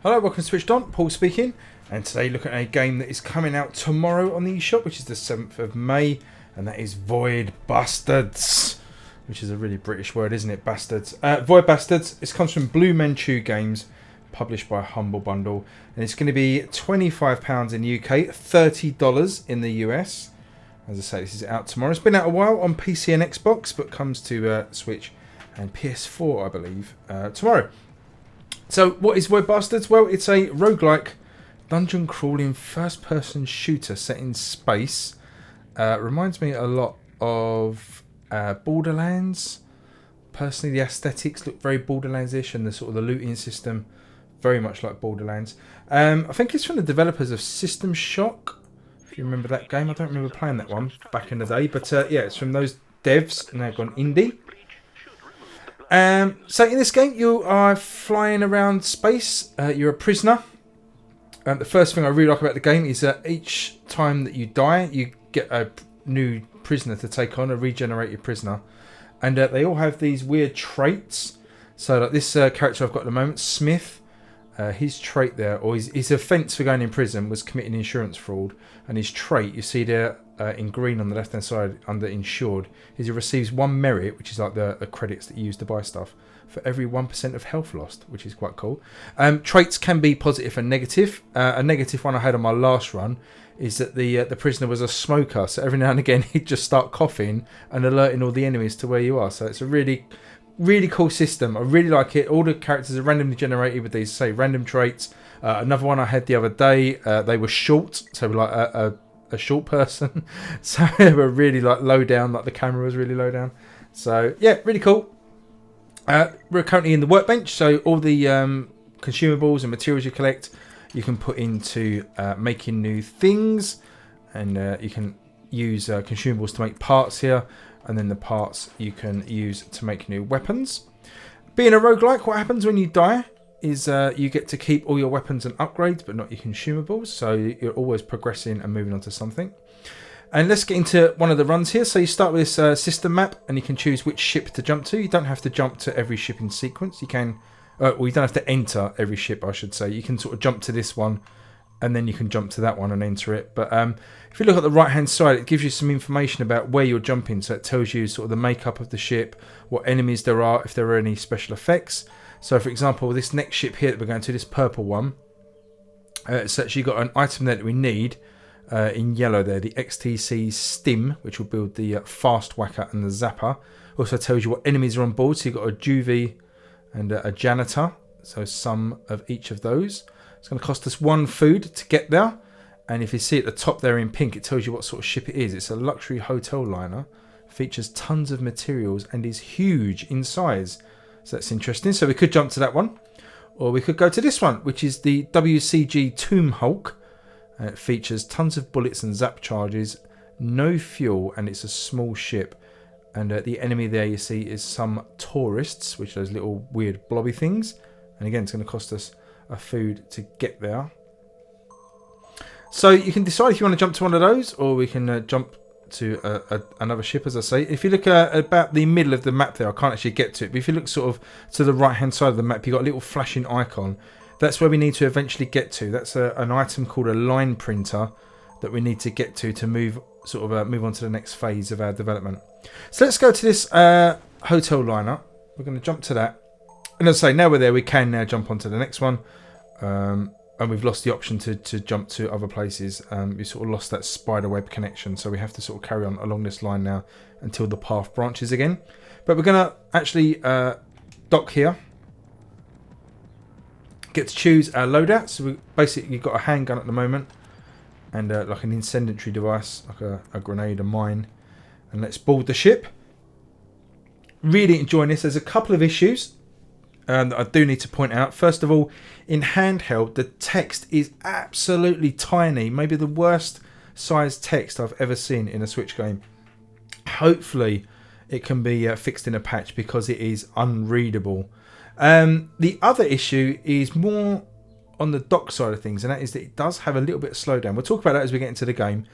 Hello, welcome to SwitchedOn, Paul speaking, and today looking at a game that is coming out tomorrow on the eShop, which is the 7th of May, and that is Void Bastards, which is a really British word, isn't it, bastards? Void Bastards, this comes from Blue Manchu Games, published by Humble Bundle, and it's going to be £25 in the UK, $30 in the US. As I say, this is out tomorrow. It's been out a while on PC and Xbox, but comes to Switch and PS4, I believe, tomorrow. So, what is Void Bastards? Well, it's a roguelike, dungeon crawling, first person shooter set in space. Reminds me a lot of Borderlands. Personally, the aesthetics look very Borderlands-ish, and the sort of the looting system very much like Borderlands. I think it's from the developers of System Shock. If you remember that game, I don't remember playing that one back in the day, but yeah, it's from those devs, and they've gone indie. So in this game, you are flying around space. You're a prisoner. The first thing I really like about the game is that each time that you die, you get a new prisoner to take on, a regenerated prisoner. And they all have these weird traits. So like this character I've got at the moment, Smith, his trait there, or his offence for going in prison was committing insurance fraud. And his trait, you see there in green on the left hand side under insured, is he receives 1 merit, which is like the credits that you use to buy stuff, for every 1% of health lost, which is quite cool. Traits can be positive and negative. A negative one I had on my last run is that the prisoner was a smoker, so every now and again he'd just start coughing and alerting all the enemies to where you are. So it's a really cool system. I really like it. All the characters are randomly generated with these, say, random traits. Another one I had the other day, they were short, so like a short person. So they were really like low down, like the camera was really low down. So yeah, really cool. We're currently in the workbench, so all the consumables and materials you collect, you can put into making new things, and you can use consumables to make parts here. And then the parts you can use to make new weapons. Being a roguelike, what happens when you die is you get to keep all your weapons and upgrades, but not your consumables. So you're always progressing and moving on to something. And let's get into one of the runs here. So you start with this system map, and you can choose which ship to jump to. You don't have to jump to every ship in sequence. You can, well, you don't have to enter every ship, I should say. You can sort of jump to this one, and then you can jump to that one and enter it. But if you look at the right hand side, it gives you some information about where you're jumping. So it tells you sort of the makeup of the ship, what enemies there are, if there are any special effects. So for example, this next ship here that we're going to, this purple one, it's actually got an item there that we need in yellow there, the XTC Stim, which will build the Fast Whacker and the Zapper. Also tells you what enemies are on board. So you've got a Juvie and a Janitor. So some of each of those. It's going to cost us 1 food to get there. And if you see at the top there in pink, it tells you what sort of ship it is. It's a luxury hotel liner. Features tons of materials and is huge in size. So that's interesting. So we could jump to that one. Or we could go to this one, which is the WCG Tomb Hulk. And it features tons of bullets and zap charges. No fuel, and it's a small ship. And the enemy there you see is some tourists, which are those little weird blobby things. And again, it's going to cost us a food to get there. So you can decide if you want to jump to one of those, or we can jump to another ship, as I say. If you look at about the middle of the map there, I can't actually get to it, but if you look sort of to the right hand side of the map, you've got a little flashing icon. That's where we need to eventually get to. That's an item called a line printer that we need to get to move move on to the next phase of our development. So let's go to this hotel liner. We're going to jump to that. And as I say, now we're there, we can now jump onto the next one. And we've lost the option to jump to other places. We sort of lost that spider web connection. So we have to sort of carry on along this line now until the path branches again. But we're going to actually dock here. Get to choose our loadout. So we basically, you've got a handgun at the moment. And like an incendiary device, like a grenade, a mine. And let's board the ship. Really enjoying this. There's a couple of issues that I do need to point out. First of all, in handheld, the text is absolutely tiny. Maybe the worst size text I've ever seen in a Switch game. Hopefully, it can be fixed in a patch because it is unreadable. The other issue is more on the dock side of things, and that is that it does have a little bit of slowdown. We'll talk about that as we get into the game.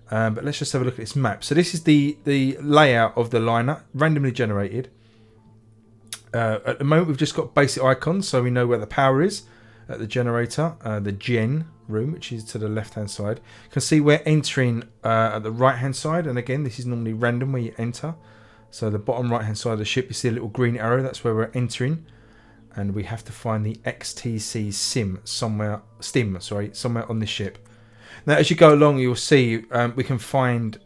But let's just have a look at this map. So this is the layout of the liner, randomly generated. At the moment, we've just got basic icons, so we know where the power is. at the generator, the gen room, which is to the left hand side. You can see we're entering at the right hand side, and again this is normally random where you enter. So the bottom right hand side of the ship, you see a little green arrow, that's where we're entering, and we have to find the XTC somewhere on this ship. Now as you go along, you'll see we can find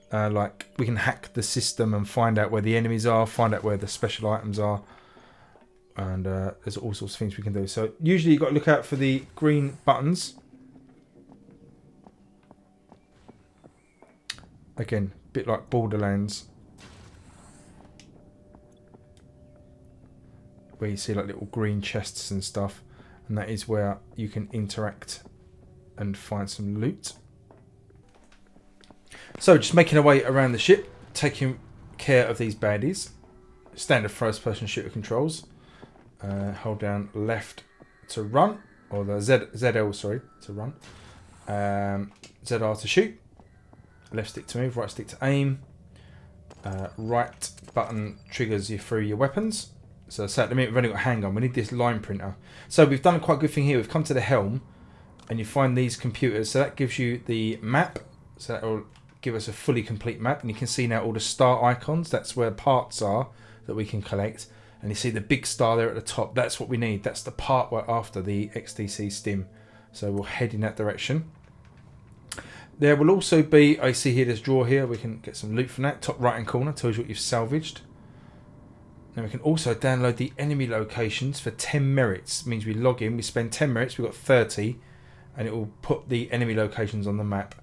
we can hack the system and find out where the enemies are, find out where the special items are, and there's all sorts of things we can do. So usually you've got to look out for the green buttons. Again, a bit like Borderlands, where you see like little green chests and stuff, and that is where you can interact and find some loot. So just making our way around the ship, taking care of these baddies. Standard first person shooter controls. Hold down left to run, or the ZL, sorry, to run. ZR to shoot. Left stick to move, right stick to aim. Right button triggers you through your weapons. So at the minute we've only got a handgun, we need this line printer. So we've done a quite good thing here. We've come to the helm and you find these computers. So that gives you the map. So that will give us a fully complete map, and you can see now all the star icons. That's where parts are that we can collect. And you see the big star there at the top. That's what we need. That's the part we're after, the XTC stim. So we'll head in that direction. There will also be, I see here, there's drawer here. We can get some loot from that. Top right hand corner tells you what you've salvaged. Then we can also download the enemy locations for 10 merits. It means we log in, we spend 10 merits, we've got 30, and it will put the enemy locations on the map.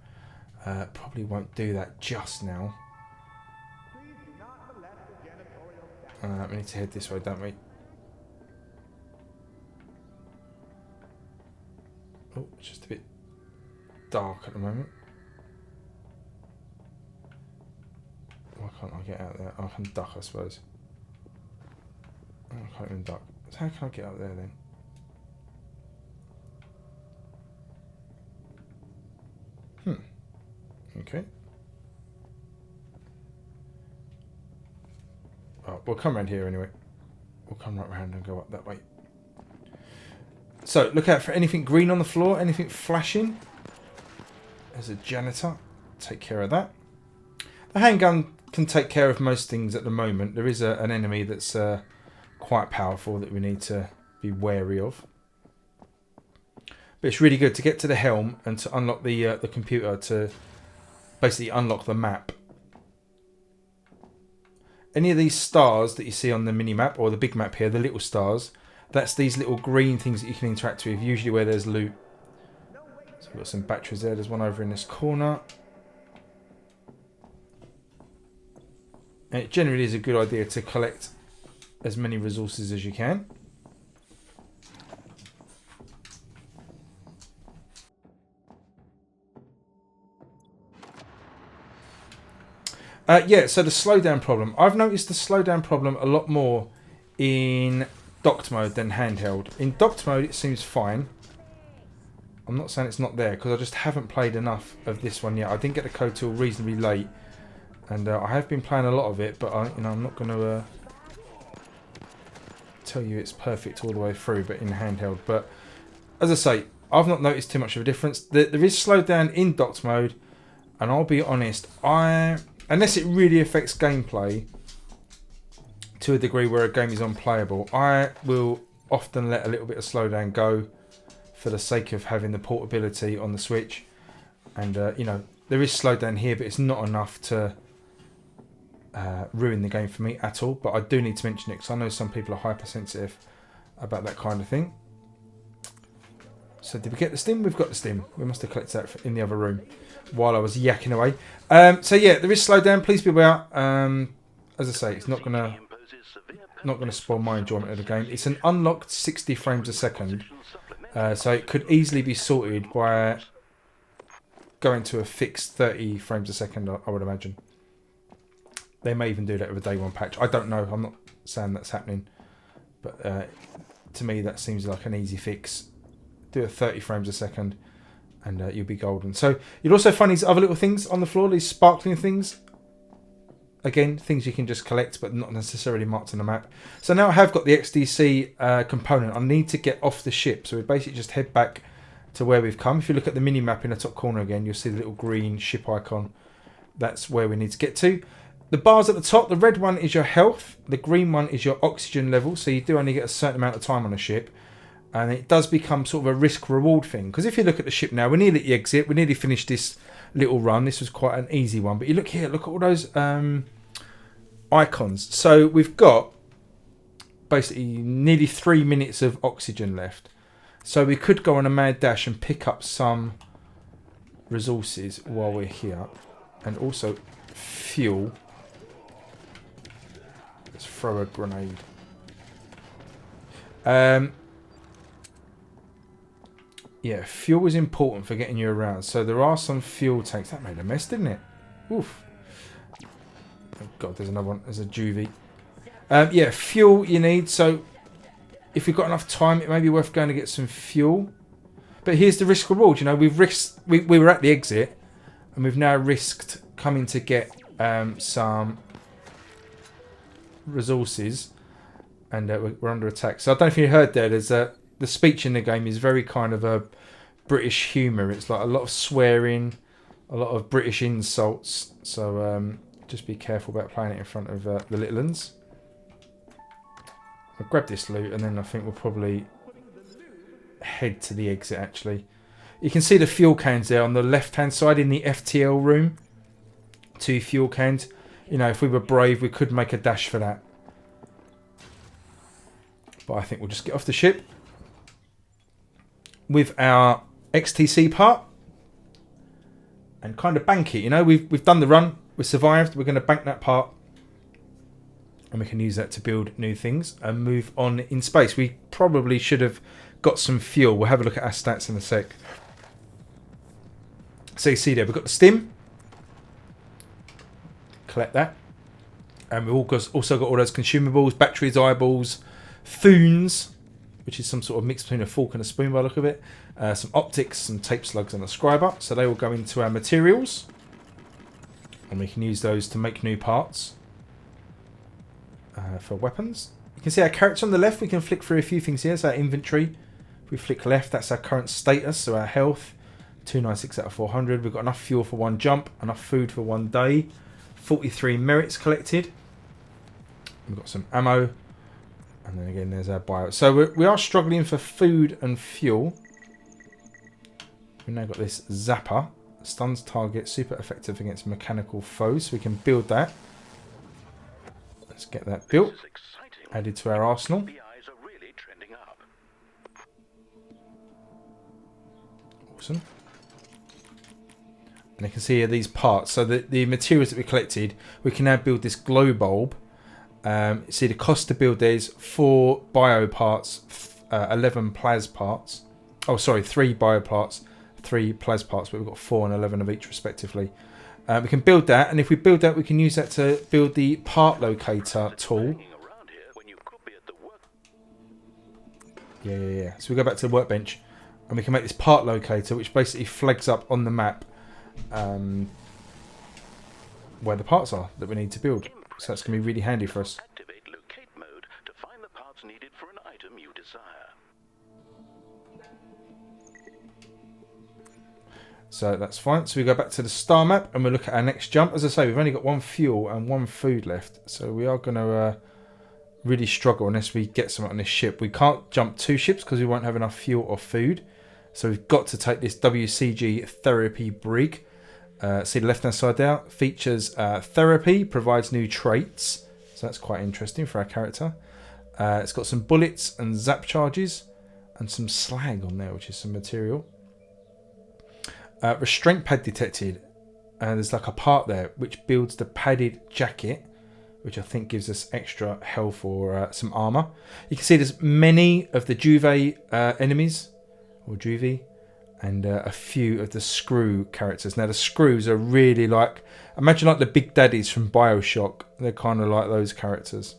Probably won't do that just now. We need to head this way, don't we? Oh, it's just a bit dark at the moment. Why can't I get out there? Oh, I can duck, I suppose. Oh, I can't even duck. So how can I get up there then? Okay. Oh, we'll come around here anyway. We'll come right round and go up that way. So look out for anything green on the floor, anything flashing. There's a janitor. Take care of that. The handgun can take care of most things at the moment. There is an enemy that's quite powerful that we need to be wary of. But it's really good to get to the helm and to unlock the computer to basically unlock the map. Any of these stars that you see on the mini map or the big map here, the little stars, that's these little green things that you can interact with, usually where there's loot. So we've got some batteries there. There's one over in this corner. And it generally is a good idea to collect as many resources as you can. Yeah, so the slowdown problem. I've noticed the slowdown problem a lot more in docked mode than handheld. In docked mode, it seems fine. I'm not saying it's not there, because I just haven't played enough of this one yet. I didn't get the code till reasonably late, and I have been playing a lot of it, but I'm not going to tell you it's perfect all the way through, but in handheld. But as I say, I've not noticed too much of a difference. There is slowdown in docked mode, and I'll be honest, unless it really affects gameplay to a degree where a game is unplayable, I will often let a little bit of slowdown go for the sake of having the portability on the Switch. And, you know, there is slowdown here, but it's not enough to ruin the game for me at all. But I do need to mention it because I know some people are hypersensitive about that kind of thing. So did we get the stim? We've got the stim. We must have collected that in the other room while I was yakking away. So yeah, there is slowdown. Please be aware. As I say, it's not gonna spoil my enjoyment of the game. It's an unlocked 60 frames a second, so it could easily be sorted by going to a fixed 30 frames a second. I would imagine they may even do that with a day one patch. I don't know. I'm not saying that's happening, but to me that seems like an easy fix. Do a 30 frames a second and you'll be golden. So you'll also find these other little things on the floor, these sparkling things. Again, things you can just collect, but not necessarily marked on the map. So now I have got the XDC component. I need to get off the ship. So we basically just head back to where we've come. If you look at the mini map in the top corner again, you'll see the little green ship icon. That's where we need to get to. The bars at the top, the red one is your health. The green one is your oxygen level. So you do only get a certain amount of time on a ship. And it does become sort of a risk-reward thing. Because if you look at the ship now, we're nearly at the exit. We nearly finished this little run. This was quite an easy one. But you look here, look at all those icons. So we've got basically nearly 3 minutes of oxygen left. So we could go on a mad dash and pick up some resources while we're here. And also fuel. Let's throw a grenade. Yeah, fuel is important for getting you around. So there are some fuel tanks. That made a mess, didn't it? Oof. Oh God, there's another one. There's a juvie. Yeah, fuel you need. So if we've got enough time, it may be worth going to get some fuel. But here's the risk reward. You know, we've risked. We were at the exit, and we've now risked coming to get some resources, and we're under attack. So I don't know if you heard there. There's the speech in the game is very kind of a British humour. It's like a lot of swearing, a lot of British insults. So just be careful about playing it in front of the little ones. I'll grab this loot and then I think we'll probably head to the exit actually. You can see the fuel cans there on the left hand side in the FTL room. 2 fuel cans. You know, if we were brave we could make a dash for that. But I think we'll just get off the ship with our XTC part and kind of bank it. You know, we've done the run, we survived, we're going to bank that part and we can use that to build new things and move on in space. We probably should have got some fuel. We'll have a look at our stats in a sec. So you see there, we've got the stim. Collect that. And we've also got all those consumables, batteries, eyeballs, foons, which is some sort of mix between a fork and a spoon by the look of it. Some optics, some tape slugs and a scriber. So they will go into our materials. And we can use those to make new parts for weapons. You can see our character on the left. We can flick through a few things here. So our inventory. If we flick left, that's our current status. So our health, 296 out of 400. We've got enough fuel for 1 jump, enough food for 1 day. 43 merits collected. We've got some ammo. And then again, there's our bio. So we are struggling for food and fuel. We've now got this zapper. Stuns target, super effective against mechanical foes. So we can build that. Let's get that built. Added to our arsenal. Awesome. And you can see here these parts. So the materials that we collected, we can now build this glow bulb. See the cost to build there is 4 bio parts, 11 plas parts. Oh, sorry, 3 bio parts, 3 plas parts, but we've got 4 and 11 of each respectively. We can build that, and if we build that, we can use that to build the part locator tool. Yeah. So we go back to the workbench, and we can make this part locator, which basically flags up on the map where the parts are that we need to build. So that's going to be really handy for us. Activate locate mode to find the parts needed for an item you desire. So that's fine. So we go back to the star map and we look at our next jump. As I say, we've only got 1 fuel and 1 food left. So we are going to really struggle unless we get something on this ship. We can't jump 2 ships because we won't have enough fuel or food. So we've got to take this WCG therapy brig. See the left hand side there, features therapy, provides new traits, so that's quite interesting for our character. It's got some bullets and zap charges and some slag on there, which is some material. Restraint pad detected, there's like a part there which builds the padded jacket, which I think gives us extra health or some armour. You can see there's many of the Juve enemies, or Juvie, and a few of the screw characters. Now the screws are really like, imagine like the big daddies from Bioshock. They're kind of like those characters.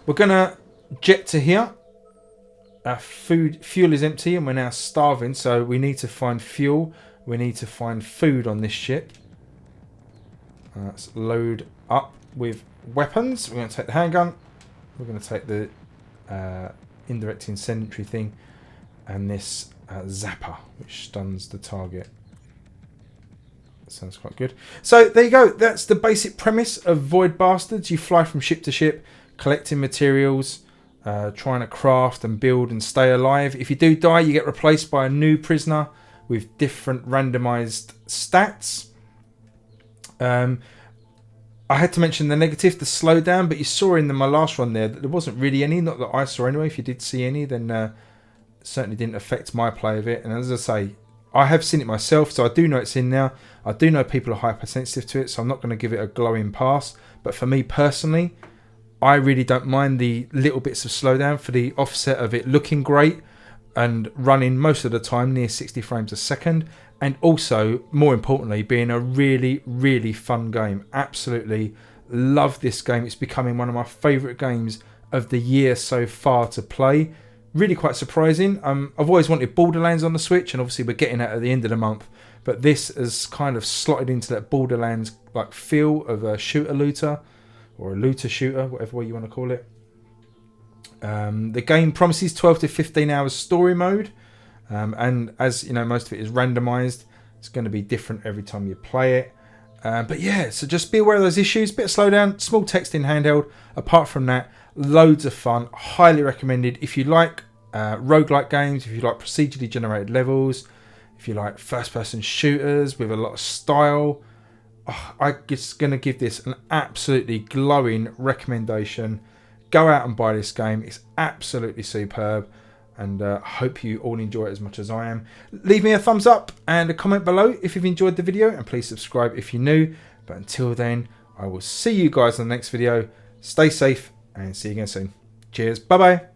We're gonna jet to here. Our fuel is empty and we're now starving, so we need to find fuel. We need to find food on this ship. Let's load up with weapons. We're going to take the handgun. We're going to take the indirect incendiary thing. And this zapper, which stuns the target. That sounds quite good. So there you go. That's the basic premise of Void Bastards. You fly from ship to ship, collecting materials, trying to craft and build and stay alive. If you do die, you get replaced by a new prisoner with different randomized stats. I had to mention the negative, the slowdown, but you saw in my last run there that there wasn't really any. Not that I saw anyway. If you did see any, then it certainly didn't affect my play of it. And as I say, I have seen it myself, so I do know it's in now. I do know people are hypersensitive to it, so I'm not going to give it a glowing pass. But for me personally, I really don't mind the little bits of slowdown for the offset of it looking great and running most of the time near 60 frames a second. And also, more importantly, being a really, really fun game. Absolutely love this game. It's becoming one of my favourite games of the year so far to play. Really quite surprising. I've always wanted Borderlands on the Switch, and obviously we're getting that at the end of the month. But this has kind of slotted into that Borderlands like feel of a shooter-looter, or a looter-shooter, whatever way you want to call it. The game promises 12 to 15 hours story mode. And as you know, most of it is randomized. It's going to be different every time you play it. But yeah, so just be aware of those issues. Bit of slowdown, small text in handheld. Apart from that, loads of fun. Highly recommended. If you like roguelike games, if you like procedurally generated levels, if you like first-person shooters with a lot of style, I'm just going to give this an absolutely glowing recommendation. Go out and buy this game. It's absolutely superb. And hope you all enjoy it as much as I am. Leave me a thumbs up and a comment below if you've enjoyed the video. And please subscribe if you're new. But until then, I will see you guys in the next video. Stay safe and see you again soon. Cheers. Bye-bye.